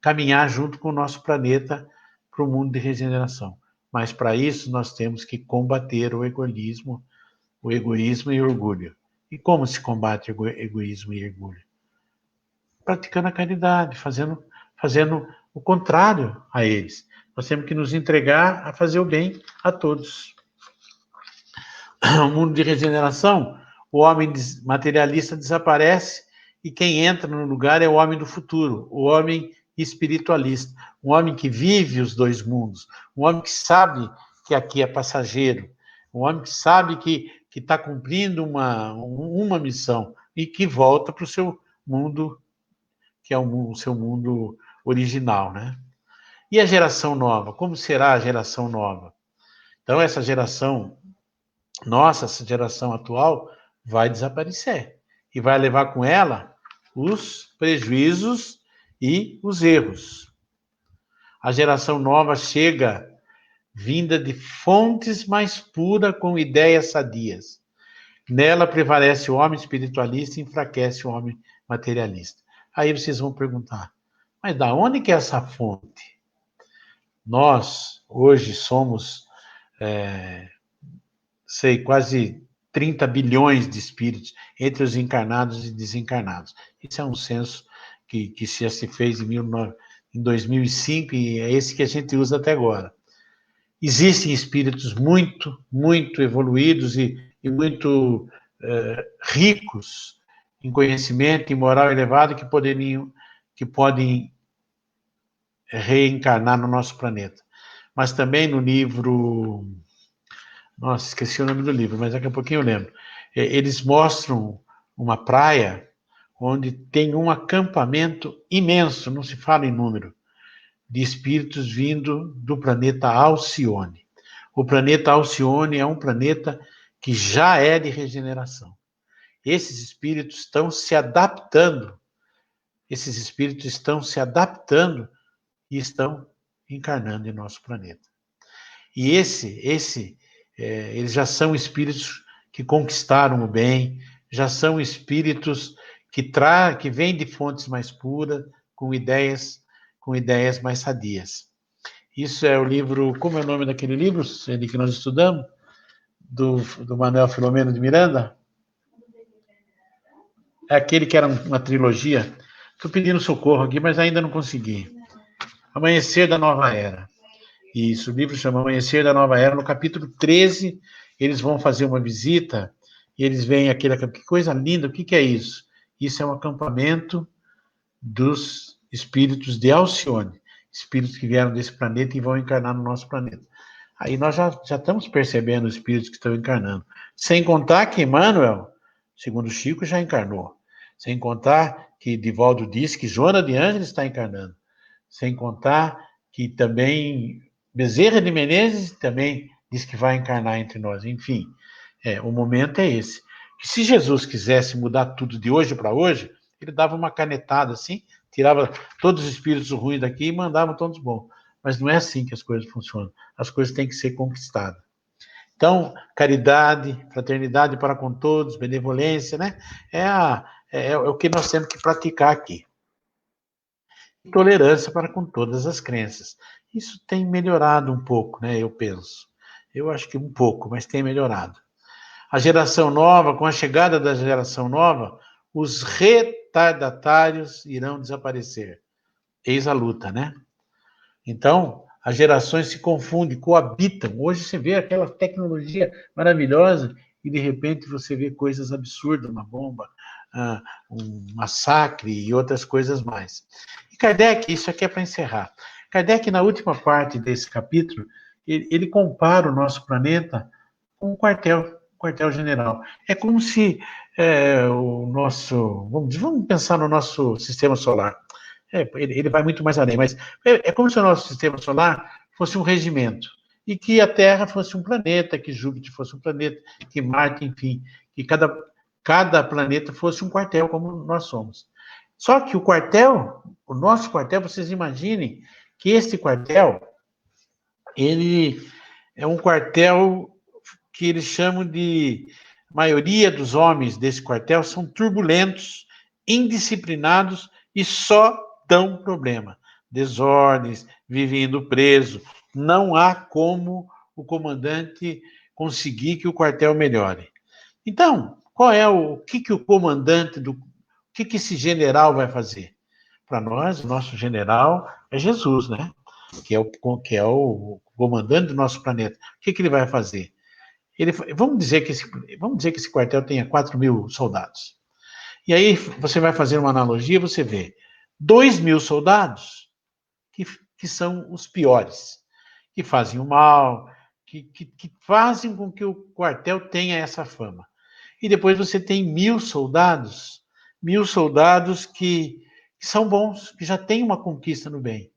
caminhar junto com o nosso planeta para o mundo de regeneração. Mas para isso nós temos que combater o egoísmo e o orgulho. E como se combate o egoísmo e orgulho? Praticando a caridade, fazendo o contrário a eles. Nós temos que nos entregar a fazer o bem a todos. O mundo de regeneração, o homem materialista desaparece e quem entra no lugar é o homem do futuro, o homem espiritualista, um homem que vive os dois mundos, um homem que sabe que aqui é passageiro, um homem que sabe que está cumprindo uma missão e que volta para o seu mundo, que é o seu mundo original, né? E a geração nova? Como será a geração nova? Então, essa geração atual vai desaparecer e vai levar com ela os prejuízos e os erros. A geração nova chega vinda de fontes mais puras com ideias sadias. Nela prevalece o homem espiritualista e enfraquece o homem materialista. Aí vocês vão perguntar, mas da onde que é essa fonte? Nós, hoje, somos quase 30 bilhões de espíritos entre os encarnados e desencarnados. Isso é um censo que já se fez em 2005 e é esse que a gente usa até agora. Existem espíritos muito, muito evoluídos e muito ricos em conhecimento e moral elevado que podem reencarnar no nosso planeta. Mas também no livro... Nossa, esqueci o nome do livro, mas daqui a pouquinho eu lembro. Eles mostram uma praia onde tem um acampamento imenso, não se fala em número, de espíritos vindo do planeta Alcione. O planeta Alcione é um planeta que já é de regeneração. Esses espíritos estão se adaptando e estão encarnando em nosso planeta. E eles já são espíritos que conquistaram o bem, já são espíritos que vêm de fontes mais puras, com ideias mais sadias. Isso é o livro, como é o nome daquele livro, Ceni, que nós estudamos? Do Manuel Filomeno de Miranda? É aquele que era uma trilogia. Estou pedindo socorro aqui, mas ainda não consegui. Amanhecer da Nova Era. Isso, o livro chama Amanhecer da Nova Era. No capítulo 13, eles vão fazer uma visita e eles veem que coisa linda, o que é isso? Isso é um acampamento dos espíritos de Alcione, espíritos que vieram desse planeta e vão encarnar no nosso planeta. Aí nós já estamos percebendo os espíritos que estão encarnando. Sem contar que Emmanuel, segundo Chico, já encarnou. Sem contar que Divaldo disse que Joana de Ângeles está encarnando. Sem contar que também Bezerra de Menezes também diz que vai encarnar entre nós. Enfim, o momento é esse. Que se Jesus quisesse mudar tudo de hoje para hoje, ele dava uma canetada assim, tirava todos os espíritos ruins daqui e mandava todos bons. Mas não é assim que as coisas funcionam. As coisas têm que ser conquistadas. Então, caridade, fraternidade para com todos, benevolência, né? É o que nós temos que praticar aqui. Tolerância para com todas as crenças. Isso tem melhorado um pouco, né? Eu penso. Eu acho que um pouco, mas tem melhorado. A geração nova, com a chegada da geração nova, os retardatários irão desaparecer. Eis a luta, né? Então, as gerações se confundem, coabitam. Hoje você vê aquela tecnologia maravilhosa e, de repente, você vê coisas absurdas, uma bomba, um massacre e outras coisas mais. E Kardec, isso aqui é para encerrar. Kardec, na última parte desse capítulo, ele compara o nosso planeta com um quartel-general. É como se o nosso... Vamos pensar no nosso sistema solar. Ele vai muito mais além, mas é como se o nosso sistema solar fosse um regimento, e que a Terra fosse um planeta, que Júpiter fosse um planeta, que Marte, enfim, que cada planeta fosse um quartel, como nós somos. Só que o nosso quartel, vocês imaginem que esse quartel, ele é um quartel que eles chamam de... A maioria dos homens desse quartel são turbulentos, indisciplinados e só dão problema. Desordens, vivem indo preso. Não há como o comandante conseguir que o quartel melhore. Então, o que o comandante o que esse general vai fazer? Para nós, o nosso general é Jesus, né? Que é o comandante do nosso planeta. O que ele vai fazer? Vamos dizer que esse quartel tenha 4.000 soldados. E aí você vai fazer uma analogia, você vê 2.000 soldados que são os piores, que fazem o mal, que fazem com que o quartel tenha essa fama. E depois você tem 1.000 soldados que são bons, que já têm uma conquista no bem.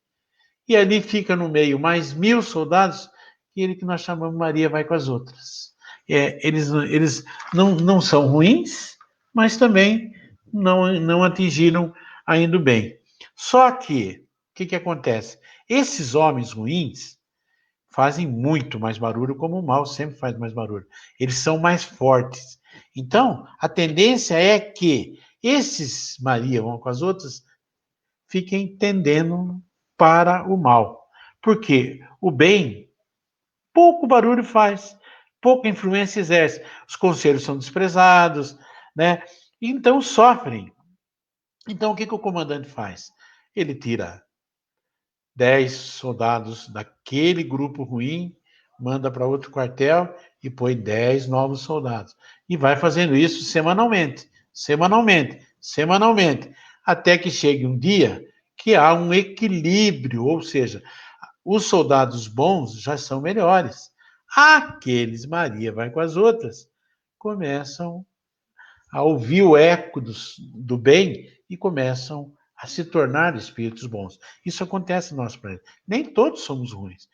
E ali fica no meio mais 1.000 soldados, que nós chamamos Maria vai com as outras. Eles não são ruins, mas também não atingiram ainda o bem. Só que, o que acontece? Esses homens ruins fazem muito mais barulho, como o mal sempre faz mais barulho. Eles são mais fortes. Então, a tendência é que esses Maria vão com as outras fiquem tendendo para o mal. Porque o bem, pouco barulho faz, pouca influência exerce. Os conselhos são desprezados, né? Então sofrem. Então o que o comandante faz? Ele tira 10 soldados daquele grupo ruim, manda para outro quartel e põe 10 novos soldados. E vai fazendo isso semanalmente, até que chegue um dia que há um equilíbrio, ou seja, os soldados bons já são melhores. Aqueles, Maria vai com as outras, começam a ouvir o eco do bem e começam a se tornar espíritos bons. Isso acontece no nosso planeta. Nem todos somos ruins.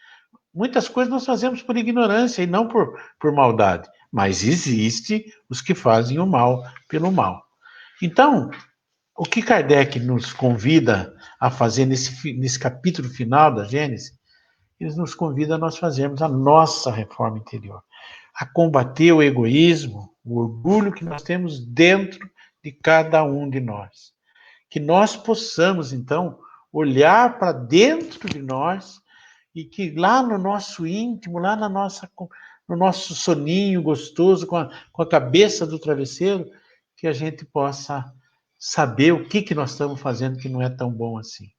Muitas coisas nós fazemos por ignorância e não por maldade. Mas existe os que fazem o mal pelo mal. Então, O que Kardec nos convida a fazer nesse capítulo final da Gênesis, ele nos convida a nós fazermos a nossa reforma interior, a combater o egoísmo, o orgulho que nós temos dentro de cada um de nós. Que nós possamos, então, olhar para dentro de nós e que lá no nosso íntimo, lá no nosso soninho gostoso, com a cabeça do travesseiro, que a gente possa saber o que nós estamos fazendo que não é tão bom assim,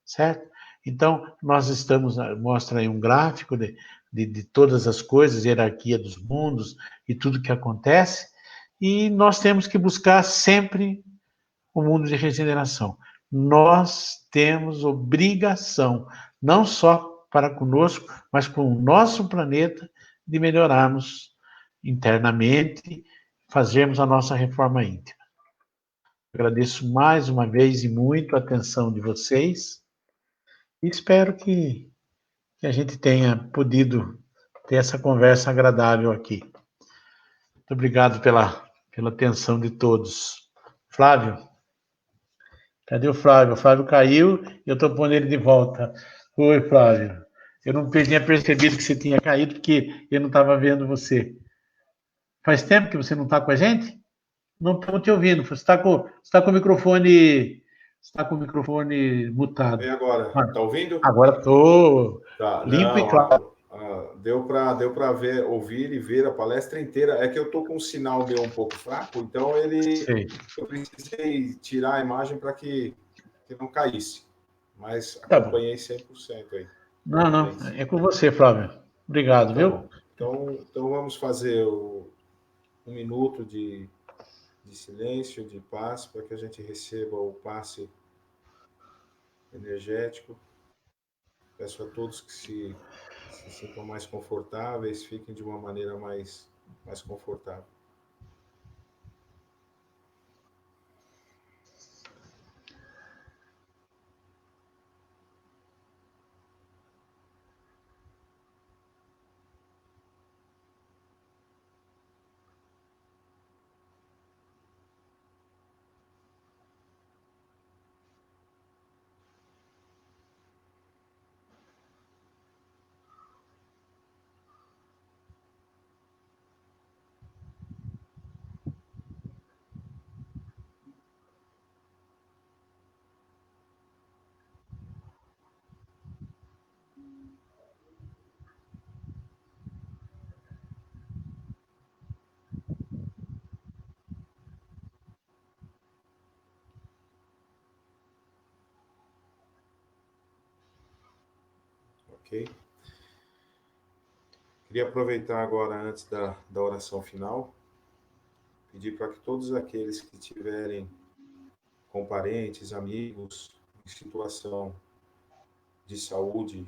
certo? Então, nós estamos, mostra aí um gráfico de todas as coisas, hierarquia dos mundos e tudo que acontece, e nós temos que buscar sempre o mundo de regeneração. Nós temos obrigação, não só para conosco, mas com o nosso planeta, de melhorarmos internamente, fazermos a nossa reforma íntima. Agradeço mais uma vez e muito a atenção de vocês e espero que a gente tenha podido ter essa conversa agradável aqui. Muito obrigado pela atenção de todos. Flávio? Cadê o Flávio? O Flávio caiu e eu estou pondo ele de volta. Oi, Flávio. Eu não tinha percebido que você tinha caído porque eu não estava vendo você. Faz tempo que você não está com a gente? Não estou te ouvindo. Você está com o microfone. Está com o microfone mutado.
E agora? Tá ouvindo?
Agora estou
Tá,
limpo e
não,
claro.
deu para ver, ouvir e ver a palestra inteira. É que eu tô com um sinal meu um pouco fraco, então
Sei.
eu precisei tirar a imagem para que não caísse. Mas
Tá bom.
acompanhei 100% aí.
Não,
Parabéns.
é com você, Flávio.
Então,
Obrigado,
tá
viu?
bom. Então vamos fazer um minuto de silêncio, de paz, para que a gente receba o passe energético. Peço a todos que se sintam mais confortáveis, fiquem de uma maneira mais confortável. Ok? Queria aproveitar agora, antes da oração final, pedir para que todos aqueles que tiverem com parentes, amigos, em situação de saúde,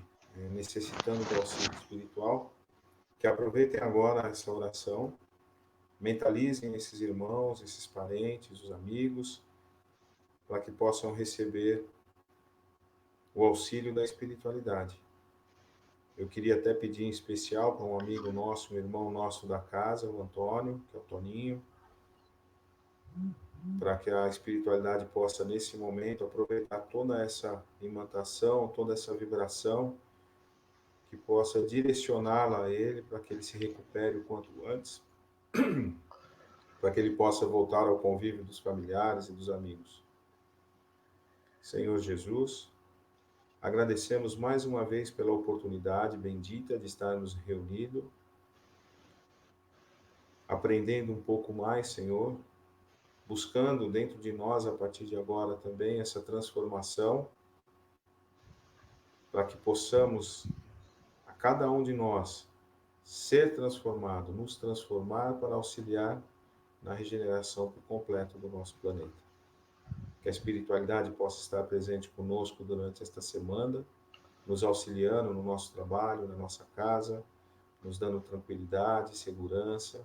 necessitando do auxílio espiritual, que aproveitem agora essa oração, mentalizem esses irmãos, esses parentes, os amigos, para que possam receber o auxílio da espiritualidade. Eu queria até pedir em especial para um amigo nosso, um irmão nosso da casa, o Antônio, que é o Toninho, para que a espiritualidade possa, nesse momento, aproveitar toda essa imantação, toda essa vibração, que possa direcioná-la a ele, para que ele se recupere o quanto antes, para que ele possa voltar ao convívio dos familiares e dos amigos. Senhor Jesus, agradecemos mais uma vez pela oportunidade bendita de estarmos reunidos, aprendendo um pouco mais, Senhor, buscando dentro de nós, a partir de agora também, essa transformação, para que possamos, a cada um de nós, ser transformado, nos transformar para auxiliar na regeneração por completo do nosso planeta. Que a espiritualidade possa estar presente conosco durante esta semana, nos auxiliando no nosso trabalho, na nossa casa, nos dando tranquilidade, segurança,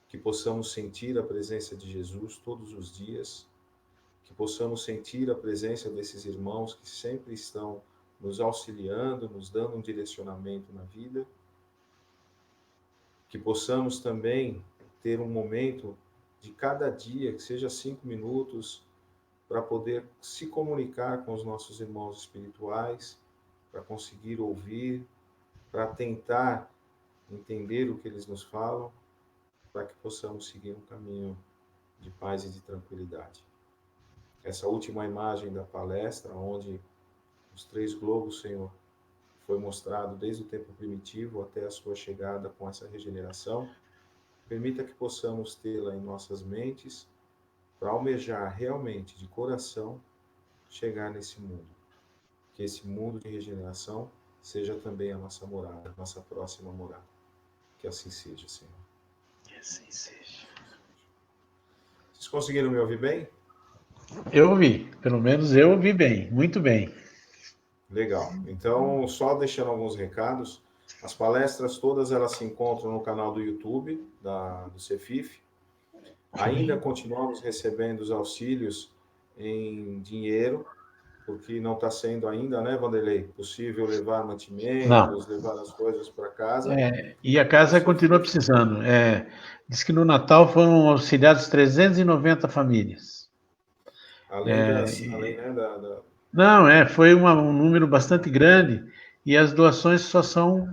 que possamos sentir a presença de Jesus todos os dias, que possamos sentir a presença desses irmãos que sempre estão nos auxiliando, nos dando um direcionamento na vida, que possamos também ter um momento de cada dia, que seja 5 minutos, para poder se comunicar com os nossos irmãos espirituais, para conseguir ouvir, para tentar entender o que eles nos falam, para que possamos seguir um caminho de paz e de tranquilidade. Essa última imagem da palestra, onde os 3 globos, Senhor, foi mostrado desde o tempo primitivo até a sua chegada com essa regeneração, permita que possamos tê-la em nossas mentes, para almejar realmente, de coração, chegar nesse mundo. Que esse mundo de regeneração seja também a nossa morada, a nossa próxima morada. Que assim seja, Senhor.
Que assim seja.
Vocês conseguiram me ouvir bem?
Eu ouvi, pelo menos eu ouvi bem, muito bem.
Legal. Então, só deixando alguns recados, as palestras todas elas se encontram no canal do YouTube do Cefif. Ainda continuamos recebendo os auxílios em dinheiro, porque não está sendo ainda, né, Vanderlei, possível levar mantimentos, levar as coisas para casa.
E a casa continua precisando. Diz que no Natal foram auxiliadas 390 famílias.
Além, né,
Não, foi um número bastante grande, e as doações só são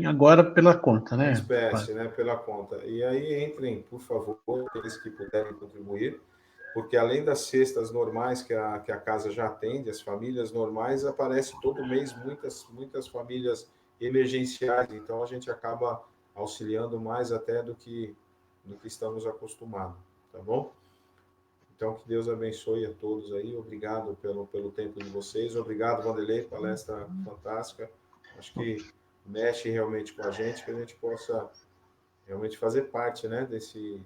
agora pela conta, né?
Em espécie, né, pela conta. E aí entrem, por favor, aqueles que puderem contribuir, porque além das cestas normais que a casa já atende, as famílias normais, aparece todo mês muitas famílias emergenciais, então a gente acaba auxiliando mais até do que estamos acostumados, tá bom? Então, que Deus abençoe a todos aí. Obrigado pelo tempo de vocês. Obrigado, Vanderlei, palestra fantástica. Acho que mexe realmente com a gente, que a gente possa realmente fazer parte, né, desse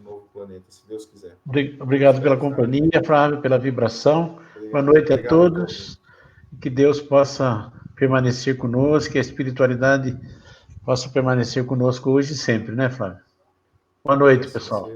novo planeta, se Deus quiser.
Obrigado pela companhia, Flávio, pela vibração. Boa noite a todos. Que Deus possa permanecer conosco, que a espiritualidade possa permanecer conosco hoje e sempre, né, Flávio? Boa noite, pessoal.